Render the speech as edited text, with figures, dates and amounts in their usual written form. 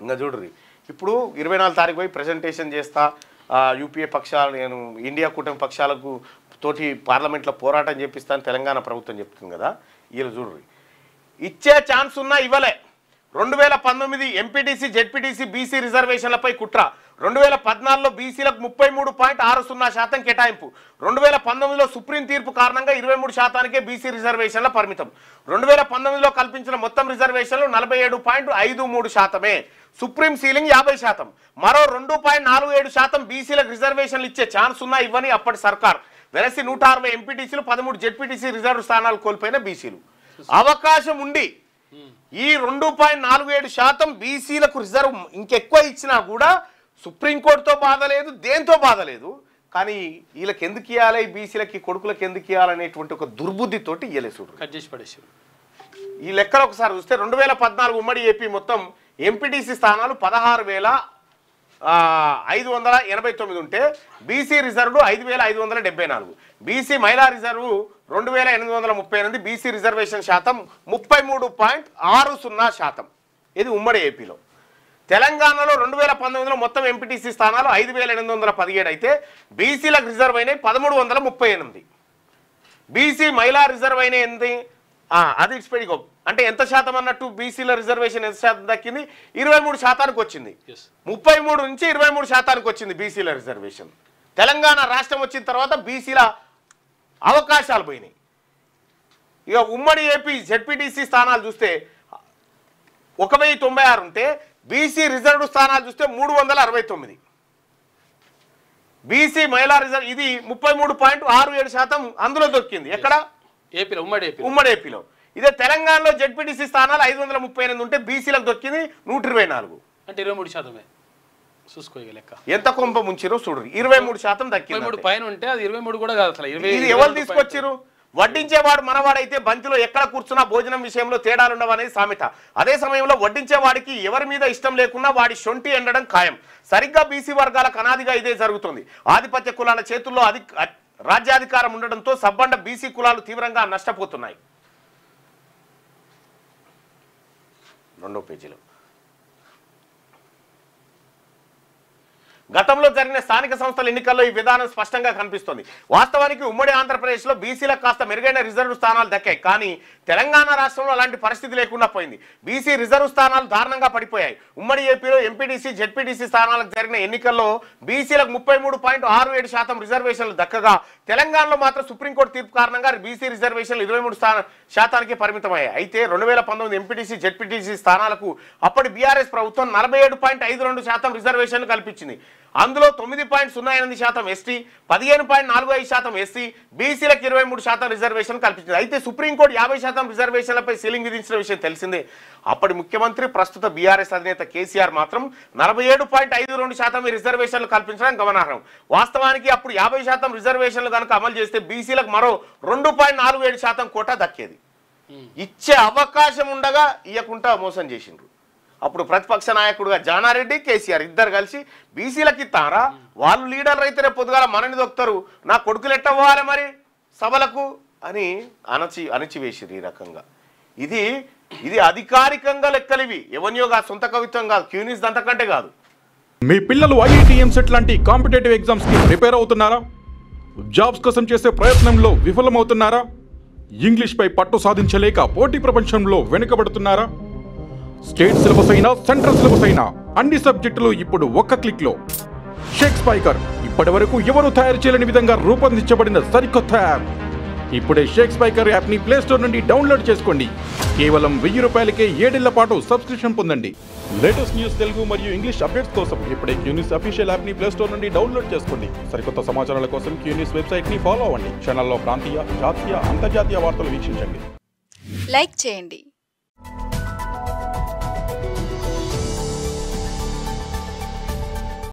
ఇంకా చూడరు ఇప్పుడు 24 తారీఖు పోయి ప్రెజెంటేషన్ చేస్తా యూపీఏ పక్షాలు నేను ఇండియా కూటమి పక్షాలకు తోటి పార్లమెంట్లో పోరాటం చేపిస్తాను తెలంగాణ ప్రభుత్వం చెప్తుంది కదా వీళ్ళు చూడరు ఇచ్చే ఛాన్స్ ఉన్నా ఇవ్వలే 2019 ఎంపీటీసీ జెడ్పీటీసీ బీసీ రిజర్వేషన్లపై కుట్ర 2014లో బీసీలకు 33.60% కేటాయింపు 2019లో సుప్రీం తీర్పు కారణంగా 23%కే బీసీ రిజర్వేషన్ల పరిమితం 2019లో కల్పించిన మొత్తం రిజర్వేషన్లు 47.53%. Supreme ceiling 50%. మరో 2.47% బీసీలకు రిజర్వేషన్లు ఇచ్చే ఛాన్స్ ఉన్నా ఇవ్వని అప్పటి సర్కార్ వెరసి 160 ఎంపీటీసీలు 13 జెడ్పీటీసీ రిజర్వ్ స్థానాలు కోల్పోయిన బీసీలు అవకాశం ఉండి ఈ 2.47% బీసీలకు రిజర్వ్ ఇంకెక్కువ ఇచ్చినా కూడా సుప్రీంకోర్టుతో బాధ లేదు దేంతో బాధ లేదు కానీ వీళ్ళకి ఎందుకు ఇవ్వాలి బీసీలకి కొడుకులకు ఎందుకు ఇవ్వాలనేటువంటి ఒక దుర్బుద్ధితోటి ఇవ్వలేదు చూడు కట్ చేసి పడేసారు ఈ లెక్కలు ఒకసారి చూస్తే 2014 ఉమ్మడి ఏపీ మొత్తం ఎంపీటీసీ స్థానాలు 16,589 ఉంటే బీసీ రిజర్వ్లు 5,574 బీసీ మహిళా రిజర్వ్ 2,838 బీసీ రిజర్వేషన్ శాతం 33.60%. ఇది ఉమ్మడి ఏపీలో తెలంగాణలో 2019లో మొత్తం ఎంపీటీసీ స్థానాలు 5,817 అయితే బీసీలకు రిజర్వ్ అయినాయి 1,338 బీసీ మహిళా రిజర్వ్ అయిన ఏంటి అది ఇచ్చిపెట్టుకో అంటే ఎంత శాతం అన్నట్టు బీసీల రిజర్వేషన్ ఎంత శాతం దక్కింది 23% వచ్చింది 33 నుంచి 23% వచ్చింది బీసీల రిజర్వేషన్ తెలంగాణ రాష్ట్రం వచ్చిన తర్వాత బీసీల అవకాశాలు పోయినాయి ఇక ఉమ్మడి ఏపీ జెడ్పీటీసీ స్థానాలు చూస్తే 1,096 ఉంటే బీసీ రిజర్వ్ స్థానాలు చూస్తే 369 బీసీ మహిళా రిజర్వ్ ఇది 33.67% అందులో దొరికింది ఎక్కడ ఏపీలో ఉమ్మడి ఏపీలో ఇదే తెలంగాణలో జెడ్పీటీసీ స్థానాలు 538 ఉంటే బీసీలకు దొరికింది 124 అంటే 23% చూసుకోగల లెక్క ఎంత కొంప ముంచిరో చూడరు 23% దక్కింది 23 పైన ఉంటే అది 23 కూడా కాదు అసలు ఇది ఎవరు తీసుకొచ్చిరు వడ్డించేవాడు మనవాడైతే బంతిలో ఎక్కడ కూర్చున్నా భోజనం విషయంలో తేడాలుండవనేది సామెత అదే సమయంలో వడ్డించేవాడికి ఎవరి మీద ఇష్టం లేకున్నా వాడి శొంఠి ఎండడం ఖాయం సరిగ్గా బీసీ వర్గాలకు అనాదిగా ఇదే జరుగుతుంది ఆధిపత్య కులాల చేతుల్లో రాజ్యాధికారం ఉండడంతో సబ్బండ బీసీ కులాలు తీవ్రంగా నష్టపోతున్నాయి రెండో పేజీలో గతంలో జరిగిన స్థానిక సంస్థల ఎన్నికల్లో ఈ విధానం స్పష్టంగా కనిపిస్తోంది వాస్తవానికి ఉమ్మడి ఆంధ్రప్రదేశ్లో బీసీలకు కాస్త మెరుగైన రిజర్వ్ స్థానాలు దక్కాయి కానీ తెలంగాణ రాష్ట్రంలో అలాంటి పరిస్థితి లేకుండా పోయింది బీసీ రిజర్వ్ స్థానాలు దారుణంగా పడిపోయాయి ఉమ్మడి ఏపీలో ఎంపీటీసీ జెడ్పీటీసీ స్థానాలకు జరిగిన ఎన్నికల్లో బీసీలకు 33.67% రిజర్వేషన్లు దక్కగా తెలంగాణలో మాత్రం సుప్రీంకోర్టు తీర్పు కారణంగా బీసీ రిజర్వేషన్లు 23% పరిమితమయ్యాయి అయితే 2019 ఎంపీటీసీ జెడ్పీటీసీ స్థానాలకు అప్పటి బీఆర్ఎస్ ప్రభుత్వం 47.52% రిజర్వేషన్లు కల్పించింది అందులో 9.08% ఎస్టీ 15.45% ఎస్సీ బీసీలకు 23% రిజర్వేషన్ కల్పించింది అయితే సుప్రీంకోర్టు 50% రిజర్వేషన్లపై సీలింగ్ విధించిన విషయం తెలిసిందే అప్పటి ముఖ్యమంత్రి ప్రస్తుత బీఆర్ఎస్ అధినేత కేసీఆర్ మాత్రం 47.52% రిజర్వేషన్లు కల్పించడం గమనార్హం వాస్తవానికి అప్పుడు 50% రిజర్వేషన్లు కనుక అమలు చేస్తే బీసీలకు మరో 2.47% కోటా దక్కేది ఇచ్చే అవకాశం ఉండగా ఇవ్వకుండా మోసం చేసిండ్రు అప్పుడు ప్రతిపక్ష నాయకుడుగా జానారెడ్డి కేసీఆర్ ఇద్దరు కలిసి బీసీలకు ఇస్తారా వాళ్ళు లీడర్లు అయితేనే పొద్దుగాల మనని దొక్కుతారు నా కొడుకులు ఎట్ట పోవాలి మరి సభలకు అని అణచివేసిరు ఈ రకంగా ఇది అధికారికంగా లెక్కలివి ఎవరియోగా సొంత కవిత్వం కాదు క్యూనిస్ అంతకంటే కాదు మీ పిల్లలు ఐఐటి ఎంసెట్ లాంటి కాంపిటేటివ్ ఎగ్జామ్స్ కి ప్రిపేర్ అవుతున్నారా జాబ్స్ కోసం చేసే ప్రయత్నంలో విఫలమవుతున్నారా ఇంగ్లీష్ పై పట్టు సాధించలేక పోటీ ప్రపంచంలో వెనుకబడుతున్నారా స్టేట్ సిలబస్ అయినా సెంట్రల్ సిలబస్ అయినా అన్ని సబ్జెక్టులు ఇప్పుడు ఒక్క క్లిక్ లో షేక్ స్పైకర్ ఇప్పటి వరకు ఎవరు తయారు చేయలేని విధంగా రూపొందించబడిన సరికొత్త యాప్ ఇప్పుడే షేక్ స్పైకర్ యాప్ ని ప్లే స్టోర్ నుండి డౌన్లోడ్ చేసుకోండి కేవలం 1000 రూపాయలకే 7 ఏళ్ల పాటు సబ్స్క్రిప్షన్ పొందండి లేటెస్ట్ న్యూస్ తెలుగు మరియు ఇంగ్లీష్ అప్డేట్స్ కోసం ఇప్పుడే క్యూనిస్ అఫీషియల్ యాప్ ని ప్లే స్టోర్ నుండి డౌన్లోడ్ చేసుకోండి సరికొత్త సమాచారాల కోసం క్యూనిస్ వెబ్సైట్ ని ఫాలో అవ్వండి ఛానల్లో ప్రాంతీయ జాతీయ అంతర్జాతీయ వార్తలు వీక్షించండి లైక్ చేయండి